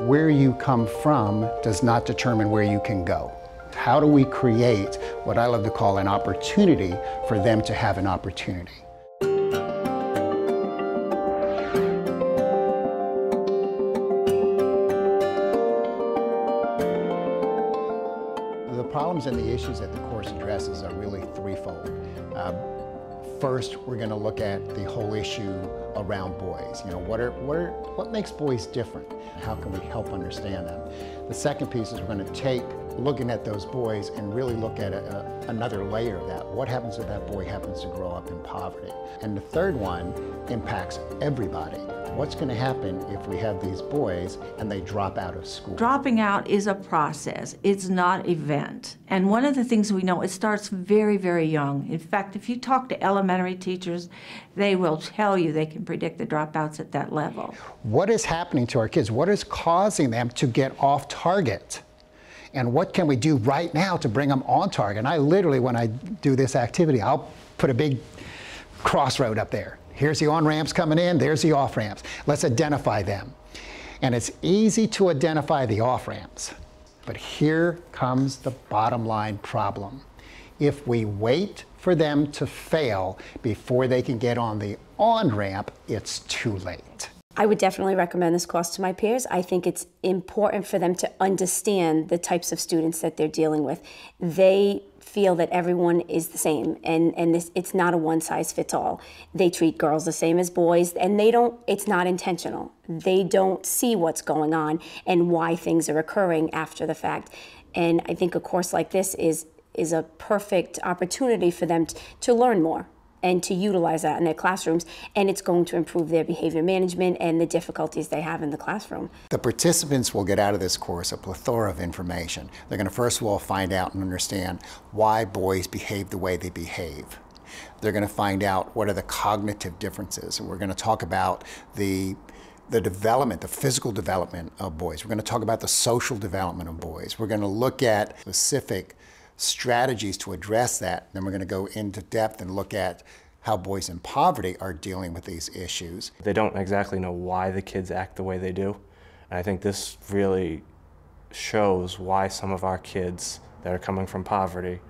Where you come from does not determine where you can go. How do we create what I love to call an opportunity for them to have an opportunity? The problems and the issues that the course addresses are really threefold. First, we're going to look at the whole issue around boys. You know, what makes boys different? How can we help understand them? The second piece is we're going to take looking at those boys and really look at another layer of that. What happens if that boy happens to grow up in poverty? And the third one impacts everybody. What's going to happen if we have these boys and they drop out of school? Dropping out is a process. It's not an event. And one of the things we know, it starts very, very young. In fact, if you talk to elementary teachers, they will tell you they can predict the dropouts at that level. What is happening to our kids? What is causing them to get off target? And what can we do right now to bring them on target? And I literally, when I do this activity, I'll put a big crossroad up there. Here's the on-ramps coming in, there's the off-ramps. Let's identify them. And it's easy to identify the off-ramps, but here comes the bottom line problem. If we wait for them to fail before they can get on the on-ramp, it's too late. I would definitely recommend this course to my peers. I think it's important for them to understand the types of students that they're dealing with. They feel that everyone is the same, and it's not a one-size-fits-all. They treat girls the same as boys, and it's not intentional. They don't see what's going on and why things are occurring after the fact. And I think a course like this is a perfect opportunity for them to learn more and to utilize that in their classrooms, and it's going to improve their behavior management and the difficulties they have in the classroom. The participants will get out of this course a plethora of information. They're going to first of all find out and understand why boys behave the way they behave. They're going to find out what are the cognitive differences, and we're going to talk about the development, the physical development of boys. We're going to talk about the social development of boys. We're going to look at specific strategies to address that. Then we're going to go into depth and look at how boys in poverty are dealing with these issues. They don't exactly know why the kids act the way they do. And I think this really shows why some of our kids that are coming from poverty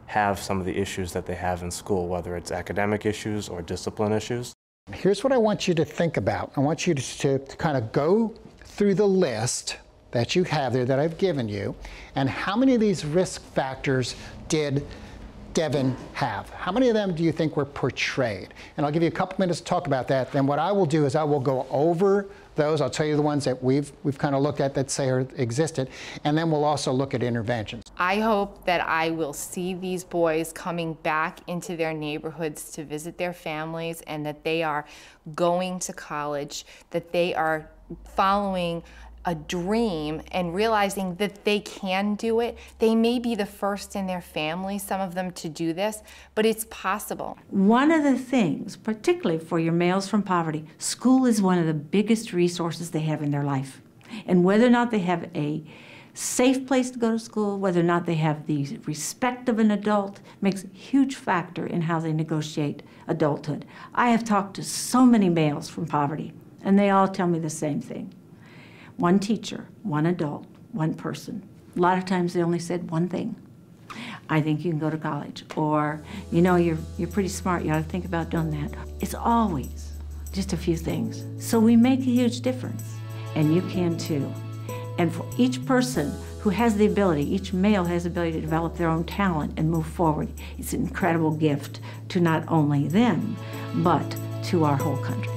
have some of the issues that they have in school, whether it's academic issues or discipline issues. Here's what I want you to think about. I want you to kind of go through the list that you have there that I've given you, and how many of these risk factors did Devin have? How many of them do you think were portrayed? And I'll give you a couple minutes to talk about that. Then what I will do is I will go over those. I'll tell you the ones that we've kind of looked at that say existed, and then we'll also look at interventions. I hope that I will see these boys coming back into their neighborhoods to visit their families, and that they are going to college, that they are following a dream and realizing that they can do it. They may be the first in their family, some of them, to do this, but it's possible. One of the things, particularly for your males from poverty, school is one of the biggest resources they have in their life. And whether or not they have a safe place to go to school, whether or not they have the respect of an adult, makes a huge factor in how they negotiate adulthood. I have talked to so many males from poverty, and they all tell me the same thing. One teacher, one adult, one person. A lot of times they only said one thing. I think you can go to college, or, you know, you're pretty smart, you ought to think about doing that. It's always just a few things. So we make a huge difference, and you can too. And for each person who has the ability, each male has the ability to develop their own talent and move forward, it's an incredible gift to not only them, but to our whole country.